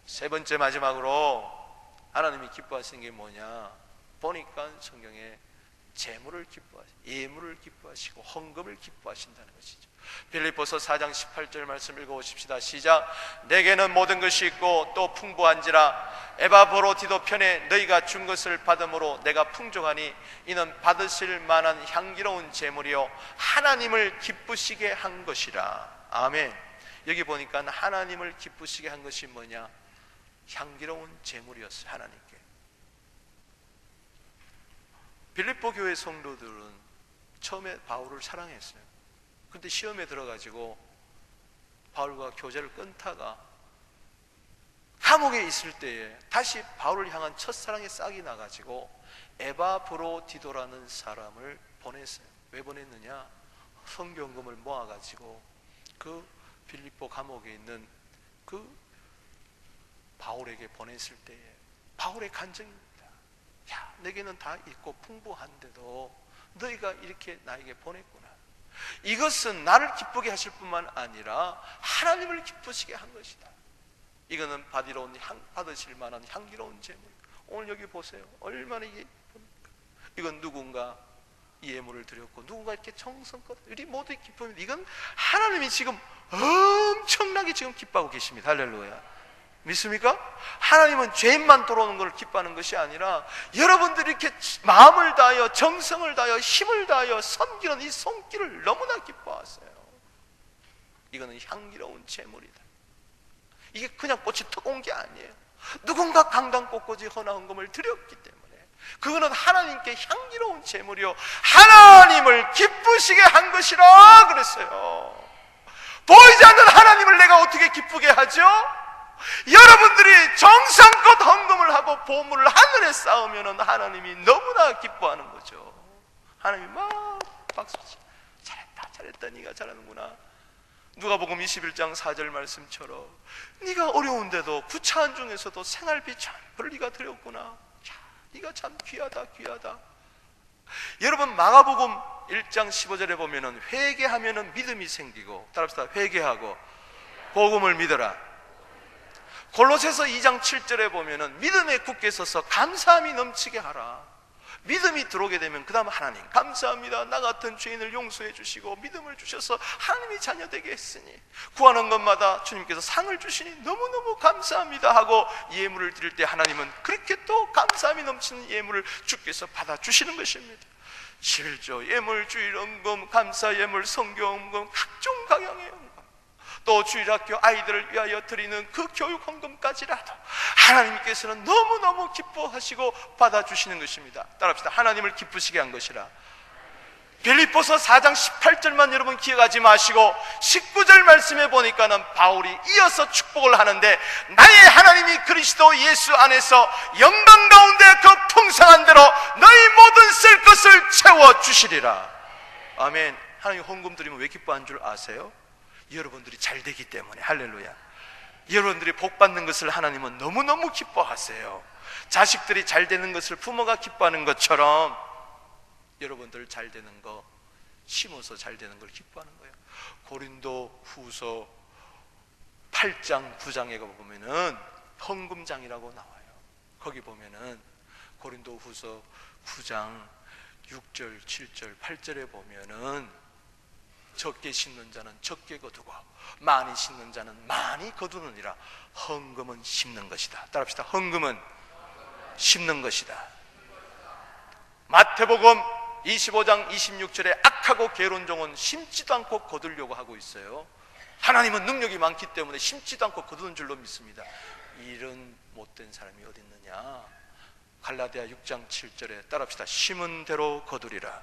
세 번째, 마지막으로 하나님이 기뻐하시는 게 뭐냐? 보니까 성경에 재물을 기뻐하시고, 예물을 기뻐하시고, 헌금을 기뻐하신다는 것이죠. 빌립보서 4장 18절 말씀 읽어보십시다. 시작. 내게는 모든 것이 있고 또 풍부한지라 에바브로디도 편에 너희가 준 것을 받음으로 내가 풍족하니 이는 받으실 만한 향기로운 재물이요 하나님을 기쁘시게 한 것이라. 아멘. 여기 보니까 하나님을 기쁘시게 한 것이 뭐냐? 향기로운 재물이었어요. 하나님께. 빌립보 교회 성도들은 처음에 바울을 사랑했어요. 근데 시험에 들어가지고 바울과 교제를 끊다가 감옥에 있을 때에 다시 바울을 향한 첫사랑의 싹이 나가지고 에바브로디도라는 사람을 보냈어요. 왜 보냈느냐? 성경금을 모아가지고 그 빌립보 감옥에 있는 그 바울에게 보냈을 때에 바울의 간증입니다. 야, 내게는 다 있고 풍부한데도 너희가 이렇게 나에게 보냈구나. 이것은 나를 기쁘게 하실 뿐만 아니라 하나님을 기쁘시게 한 것이다. 이거는 받으실 만한 향기로운 재물. 오늘 여기 보세요. 얼마나 이게 예쁩니까? 이건 누군가 이 예물을 드렸고 누군가 이렇게 정성껏 우리 모두 기쁩니다. 이건 하나님이 지금 엄청나게 지금 기뻐하고 계십니다. 할렐루야. 믿습니까? 하나님은 죄인만 돌아오는 것을 기뻐하는 것이 아니라 여러분들이 이렇게 마음을 다하여 정성을 다하여 힘을 다하여 섬기는 이 손길을 너무나 기뻐하세요. 이거는 향기로운 재물이다. 이게 그냥 꽃이 턱 온 게 아니에요. 누군가 강당꽃꽂이 헌화 헌금을 드렸기 때문에 그거는 하나님께 향기로운 제물이요 하나님을 기쁘시게 한 것이라 그랬어요. 보이지 않는 하나님을 내가 어떻게 기쁘게 하죠? 여러분들이 정성껏 헌금을 하고 보물을 하늘에 쌓으면 하나님이 너무나 기뻐하는 거죠. 하나님이 막 박수치고 잘했다 네가 잘하는구나. 누가복음 21장 4절 말씀처럼 네가 어려운데도 구차한 중에서도 생활비 전부를 네가 드렸구나. 야, 네가 참 귀하다. 여러분 마가복음 1장 15절에 보면은 회개하면은 믿음이 생기고, 따라합시다. 회개하고 복음을 믿어라. 골로새서 2장 7절에 보면은 믿음에 굳게 서서 감사함이 넘치게 하라. 믿음이 들어오게 되면 그 다음 하나님 감사합니다. 나 같은 죄인을 용서해 주시고 믿음을 주셔서 하나님이 자녀되게 했으니 구하는 것마다 주님께서 상을 주시니 너무너무 감사합니다 하고 예물을 드릴 때 하나님은 그렇게 또 감사함이 넘치는 예물을 주께서 받아주시는 것입니다. 실조, 예물, 주일, 헌금, 감사 예물, 성경 헌금, 각종 강양의 헌금, 또 주일학교 아이들을 위하여 드리는 그 교육 헌금까지라도 하나님께서는 너무너무 기뻐하시고 받아주시는 것입니다. 따라합시다. 하나님을 기쁘시게 한 것이라. 빌립보서 4장 18절만 여러분 기억하지 마시고 19절 말씀에 보니까는 바울이 이어서 축복을 하는데, 나의 하나님이 그리스도 예수 안에서 영광 가운데 그 풍성한 대로 너희 모든 쓸 것을 채워주시리라. 아멘. 하나님 헌금 드리면 왜 기뻐한 줄 아세요? 여러분들이 잘 되기 때문에. 할렐루야. 여러분들이 복 받는 것을 하나님은 너무너무 기뻐하세요. 자식들이 잘 되는 것을 부모가 기뻐하는 것처럼 여러분들 잘 되는 거, 심어서 잘 되는 걸 기뻐하는 거예요. 고린도 후서 8장 9장에 보면은 헌금장이라고 나와요. 거기 보면은 고린도 후서 9장 6절 7절 8절에 보면은 적게 심는 자는 적게 거두고 많이 심는 자는 많이 거두느니라. 헌금은 심는 것이다. 따라합시다. 헌금은 심는 것이다. 마태복음 25장 26절에 악하고 게으른 종은 심지도 않고 거두려고 하고 있어요. 하나님은 능력이 많기 때문에 심지도 않고 거두는 줄로 믿습니다. 이런 못된 사람이 어디 있느냐. 갈라디아 6장 7절에 따라합시다. 심은 대로 거두리라.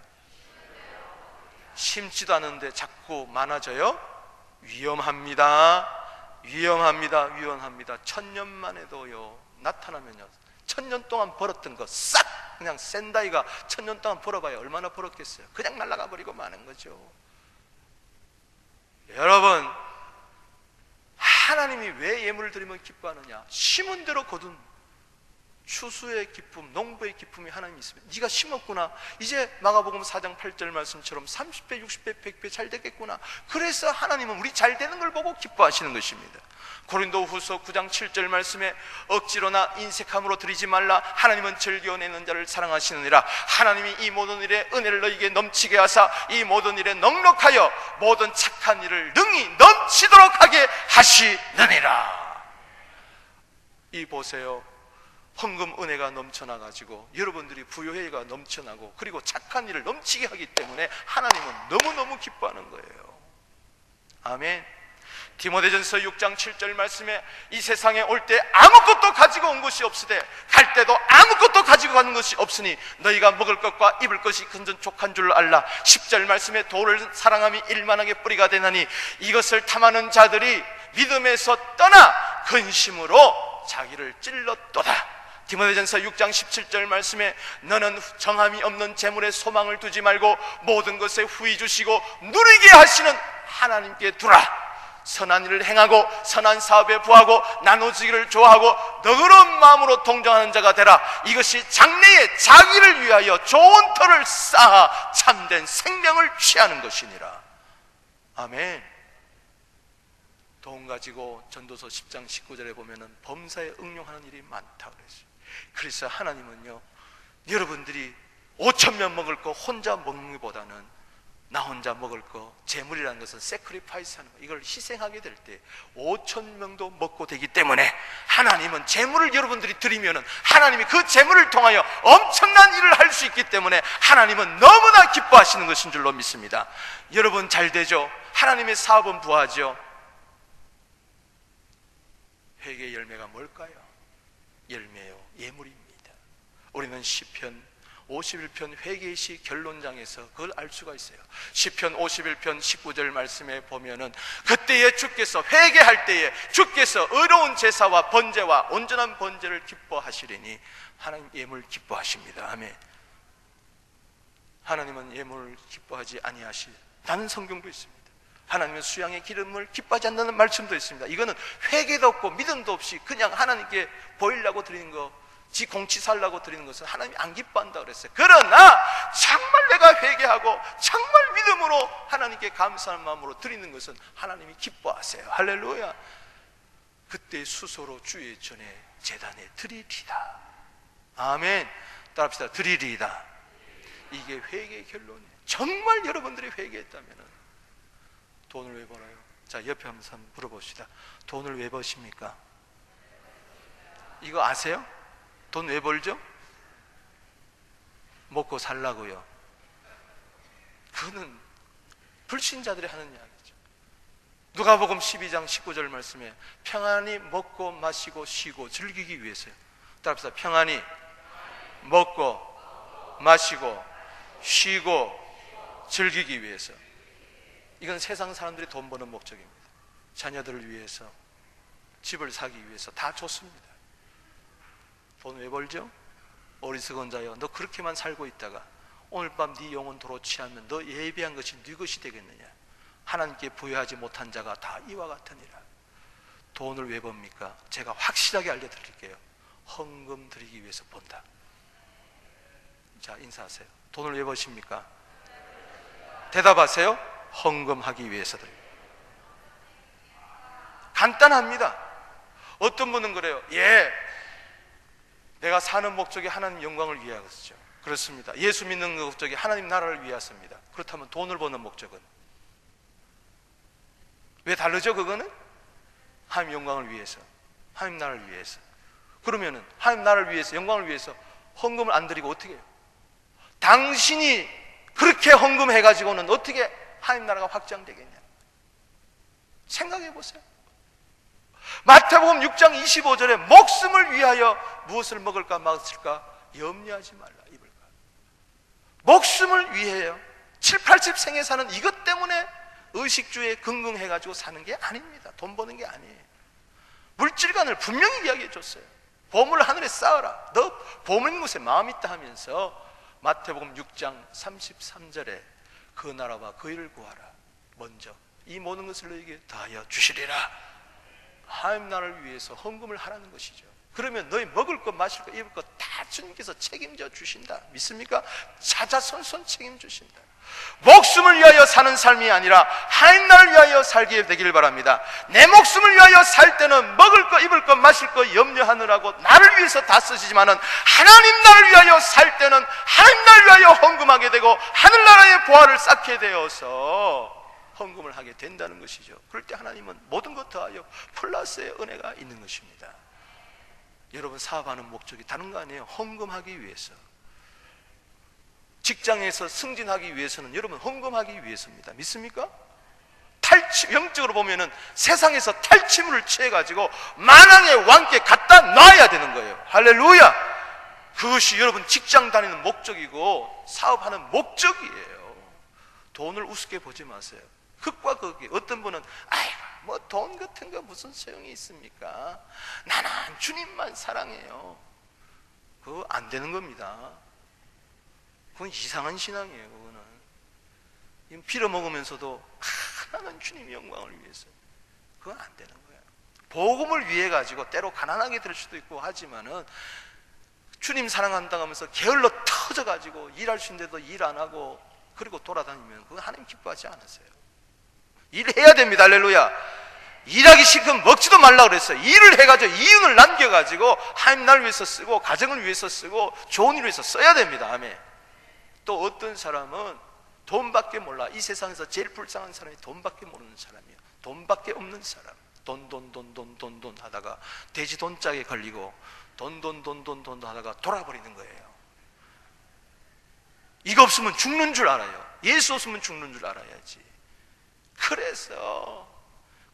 심지도 않은데 자꾸 많아져요? 위험합니다. 천년 만에도요 나타나면요, 천년 동안 벌었던 거 싹 그냥 센다이가 천년 동안 벌어봐야 얼마나 벌었겠어요. 그냥 날아가 버리고 마는 거죠. 여러분, 하나님이 왜 예물을 드리면 기뻐하느냐? 심은 대로 거둔 추수의 기쁨, 농부의 기쁨이 하나님이 있습니다. 네가 심었구나. 이제 마가복음 4장 8절 말씀처럼 30배, 60배, 100배 잘 되겠구나. 그래서 하나님은 우리 잘 되는 걸 보고 기뻐하시는 것입니다. 고린도 후서 9장 7절 말씀에 억지로나 인색함으로 드리지 말라. 하나님은 즐겨내는 자를 사랑하시느니라. 하나님이 이 모든 일에 은혜를 너희에게 넘치게 하사 이 모든 일에 넉넉하여 모든 착한 일을 능히 넘치도록 하게 하시느니라. 이 보세요. 헌금 은혜가 넘쳐나가지고 여러분들이 부요회가 넘쳐나고 그리고 착한 일을 넘치게 하기 때문에 하나님은 너무너무 기뻐하는 거예요. 아멘. 디모데전서 6장 7절 말씀에 이 세상에 올 때 아무것도 가지고 온 것이 없으되 갈 때도 아무것도 가지고 가는 것이 없으니 너희가 먹을 것과 입을 것이 근전족한 줄 알라. 10절 말씀에 도를 사랑함이 일만하게 뿌리가 되나니 이것을 탐하는 자들이 믿음에서 떠나 근심으로 자기를 찔렀도다. 디모데전서 6장 17절 말씀에 너는 정함이 없는 재물에 소망을 두지 말고 모든 것에 후히 주시고 누리게 하시는 하나님께 두라. 선한 일을 행하고 선한 사업에 부하고 나눠주기를 좋아하고 너그러운 마음으로 동정하는 자가 되라. 이것이 장래에 자기를 위하여 좋은 터를 쌓아 참된 생명을 취하는 것이니라. 아멘. 돈 가지고 전도서 10장 19절에 보면은 범사에 응용하는 일이 많다 그랬어요. 그래서 하나님은요, 여러분들이 5,000명 먹을 거 혼자 먹는 것보다는 나 혼자 먹을 거, 재물이라는 것은 세크리파이스 하는 거, 이걸 희생하게 될 때 5,000명도 먹고 되기 때문에 하나님은 재물을 여러분들이 드리면은 하나님이 그 재물을 통하여 엄청난 일을 할 수 있기 때문에 하나님은 너무나 기뻐하시는 것인 줄로 믿습니다. 여러분 잘 되죠? 하나님의 사업은 부하죠. 회개의 열매가 뭘까요? 열매요, 예물입니다. 우리는 시편 51편 회개시 결론장에서 그걸 알 수가 있어요. 시편 51편 19절 말씀에 보면은 그때에 주께서 회개할 때에 주께서 의로운 제사와 번제와 온전한 번제를 기뻐하시리니 하나님 예물 기뻐하십니다. 아멘. 하나님은 예물을 기뻐하지 아니하시다는 성경도 있습니다. 하나님은 수양의 기름을 기뻐하지 않는다는 말씀도 있습니다. 이거는 회개도 없고 믿음도 없이 그냥 하나님께 보이려고 드리는 거, 지 공치 살라고 드리는 것은 하나님이 안 기뻐한다 그랬어요. 그러나 정말 내가 회개하고 정말 믿음으로 하나님께 감사하는 마음으로 드리는 것은 하나님이 기뻐하세요. 할렐루야. 그때 수소로 주의 전에 제단에 드리리다. 아멘. 따라합시다. 드리리다. 이게 회개의 결론이에요. 정말 여러분들이 회개했다면 돈을 왜 벌어요? 자, 옆에 한번 물어봅시다. 돈을 왜 버십니까? 이거 아세요? 돈 왜 벌죠? 먹고 살라고요. 그거는 불신자들이 하는 이야기죠. 누가복음 12장 19절 말씀에 평안히 먹고 마시고 쉬고 즐기기 위해서요. 따라합시다. 평안히 먹고 마시고 쉬고 즐기기 위해서. 이건 세상 사람들이 돈 버는 목적입니다. 자녀들을 위해서, 집을 사기 위해서 다 좋습니다. 돈 왜 벌죠? 어리석은 자여, 너 그렇게만 살고 있다가 오늘 밤 네 영혼 도로 취하면 너 예비한 것이 네 것이 되겠느냐? 하나님께 부여하지 못한 자가 다 이와 같으니라. 돈을 왜 법니까? 제가 확실하게 알려드릴게요. 헌금 드리기 위해서 본다. 자, 인사하세요. 돈을 왜 버십니까? 대답하세요. 헌금하기 위해서 드립니다. 간단합니다. 어떤 분은 그래요. 예, 내가 사는 목적이 하나님 영광을 위하여서죠. 그렇습니다. 예수 믿는 목적이 하나님 나라를 위하여서입니다. 그렇다면 돈을 버는 목적은 왜 다르죠? 그거는 하나님 영광을 위해서, 하나님 나라를 위해서. 그러면은 하나님 나라를 위해서, 영광을 위해서 헌금을 안 드리고 어떻게 해요? 당신이 그렇게 헌금해가지고는 어떻게 하나님 나라가 확장되겠냐? 생각해 보세요. 마태복음 6장 25절에 목숨을 위하여 무엇을 먹을까 마실까 염려하지 말라 입을까. 목숨을 위하여 7, 80생에 사는 이것 때문에 의식주에 긍긍해가지고 사는 게 아닙니다. 돈 버는 게 아니에요. 물질관을 분명히 이야기해 줬어요. 보물을 하늘에 쌓아라. 너 보물 있는 곳에 마음 있다 하면서 마태복음 6장 33절에 그 나라와 그 일을 구하라. 먼저 이 모든 것을 너에게 다하여 주시리라. 하나님 나라를 위해서 헌금을 하라는 것이죠. 그러면 너희 먹을 것, 마실 것, 입을 것 다 주님께서 책임져 주신다. 믿습니까? 자자손손 책임주신다. 목숨을 위하여 사는 삶이 아니라 하나님 나라를 위하여 살게 되길 바랍니다. 내 목숨을 위하여 살 때는 먹을 것, 입을 것, 마실 것 염려하느라고 나를 위해서 다 쓰시지만은 하나님 나라를 위하여 살 때는 하나님 나라를 위하여 헌금하게 되고 하늘나라의 보화를 쌓게 되어서 헌금을 하게 된다는 것이죠. 그럴 때 하나님은 모든 것 더하여 플러스의 은혜가 있는 것입니다. 여러분 사업하는 목적이 다른 거 아니에요. 헌금하기 위해서. 직장에서 승진하기 위해서는 여러분 헌금하기 위해서입니다. 믿습니까? 영적으로 보면은 세상에서 탈취물을 취해가지고 만왕의 왕께 갖다 놔야 되는 거예요. 할렐루야! 그것이 여러분 직장 다니는 목적이고 사업하는 목적이에요. 돈을 우습게 보지 마세요. 극과 극이. 어떤 분은 아이고 뭐 돈 같은 거 무슨 소용이 있습니까? 나는 주님만 사랑해요. 그거 안 되는 겁니다. 그건 이상한 신앙이에요. 그거는 빌어먹으면서도 나는 주님의 영광을 위해서. 그건 안 되는 거예요. 복음을 위해 가지고 때로 가난하게 될 수도 있고 하지만은 주님 사랑한다고 하면서 게을러 터져 가지고 일할 수 있는데도 일 안 하고 그리고 돌아다니면 그건 하나님 기뻐하지 않으세요. 일해야 됩니다. 할렐루야. 일하기 싫으면 먹지도 말라 그랬어요. 일을 해가지고 이윤을 남겨가지고 하나님 나를 위해서 쓰고 가정을 위해서 쓰고 좋은 일을 위해서 써야 됩니다. 아멘. 또 어떤 사람은 돈밖에 몰라. 이 세상에서 제일 불쌍한 사람이 돈밖에 모르는 사람이에요. 돈밖에 없는 사람. 돈 하다가 돼지 돈짝에 걸리고 돈 하다가 돌아버리는 거예요. 이거 없으면 죽는 줄 알아요. 예수 없으면 죽는 줄 알아야지. 그래서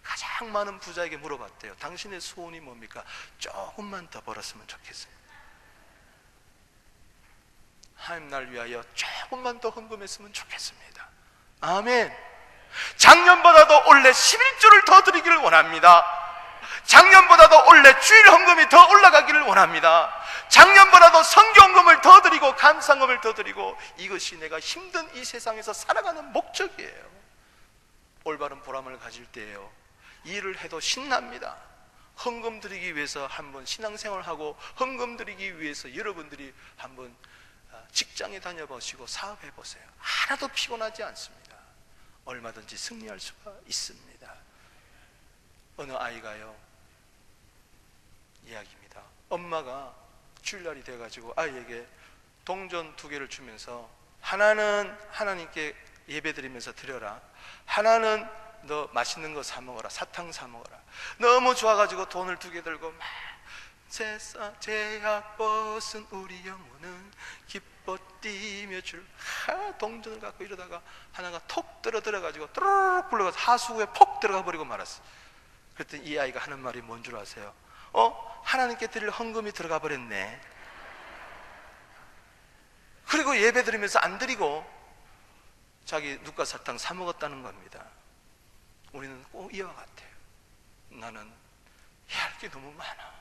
가장 많은 부자에게 물어봤대요. 당신의 소원이 뭡니까? 조금만 더 벌었으면 좋겠어요. 하나님 날 위하여 조금만 더 헌금했으면 좋겠습니다. 아멘. 작년보다도 올해 11조를 더 드리기를 원합니다. 작년보다도 올해 주일 헌금이 더 올라가기를 원합니다. 작년보다도 성경금을 더 드리고 감상금을 더 드리고, 이것이 내가 힘든 이 세상에서 살아가는 목적이에요. 올바른 보람을 가질 때예요. 일을 해도 신납니다. 헌금 드리기 위해서 한번 신앙생활하고, 헌금 드리기 위해서 여러분들이 한번 직장에 다녀보시고 사업해 보세요. 하나도 피곤하지 않습니다. 얼마든지 승리할 수가 있습니다. 어느 아이가요, 이야기입니다. 엄마가 주일날이 돼가지고 아이에게 동전 2개를 주면서, 하나는 하나님께 예배드리면서 드려라, 하나는 너 맛있는 거 사 먹어라, 사탕 사 먹어라. 너무 좋아가지고 돈을 2개 들고 막 제약 벗은 우리 영혼은 기뻐 뛰며 줄 동전을 갖고 이러다가 하나가 톡 떨어뜨려가지고 뚜루룩 굴러가서 하수구에 폭 들어가 버리고 말았어. 그랬더니 이 아이가 하는 말이 뭔 줄 아세요? 하나님께 드릴 헌금이 들어가 버렸네. 그리고 예배 드리면서 안 드리고 자기 누가 사탕 사 먹었다는 겁니다. 우리는 꼭 이와 같아요. 나는 해야 할 게 너무 많아.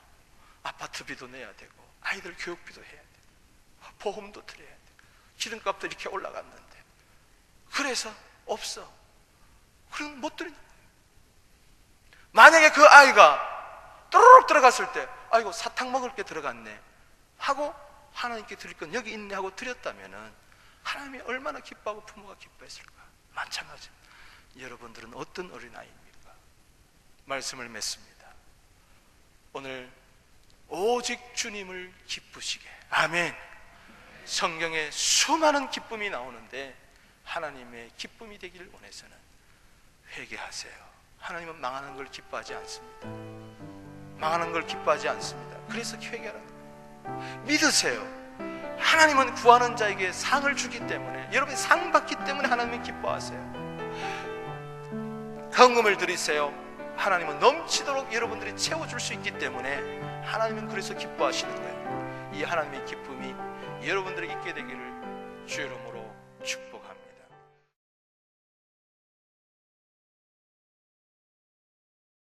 아파트비도 내야 되고, 아이들 교육비도 해야 되고, 보험도 드려야 되고, 기름값도 이렇게 올라갔는데, 그래서 없어. 그럼 못 드리는 거예요. 만약에 그 아이가 또르륵 들어갔을 때, 아이고 사탕 먹을 게 들어갔네 하고, 하나님께 드릴 건 여기 있네 하고 드렸다면은 하나님이 얼마나 기뻐하고 부모가 기뻐했을까. 마찬가지입니다. 여러분들은 어떤 어린아이입니까? 말씀을 맺습니다. 오늘 오직 주님을 기쁘시게. 아멘. 성경에 수많은 기쁨이 나오는데 하나님의 기쁨이 되기를 원해서는 회개하세요. 하나님은 망하는 걸 기뻐하지 않습니다. 망하는 걸 기뻐하지 않습니다. 그래서 회개하라는 거예요. 믿으세요. 하나님은 구하는 자에게 상을 주기 때문에, 여러분이 상 받기 때문에 하나님은 기뻐하세요. 헌금을 드리세요. 하나님은 넘치도록 여러분들이 채워줄 수 있기 때문에 하나님은 그래서 기뻐하시는 거예요. 이 하나님의 기쁨이 여러분들에게 있게 되기를 주 이름으로 축복합니다.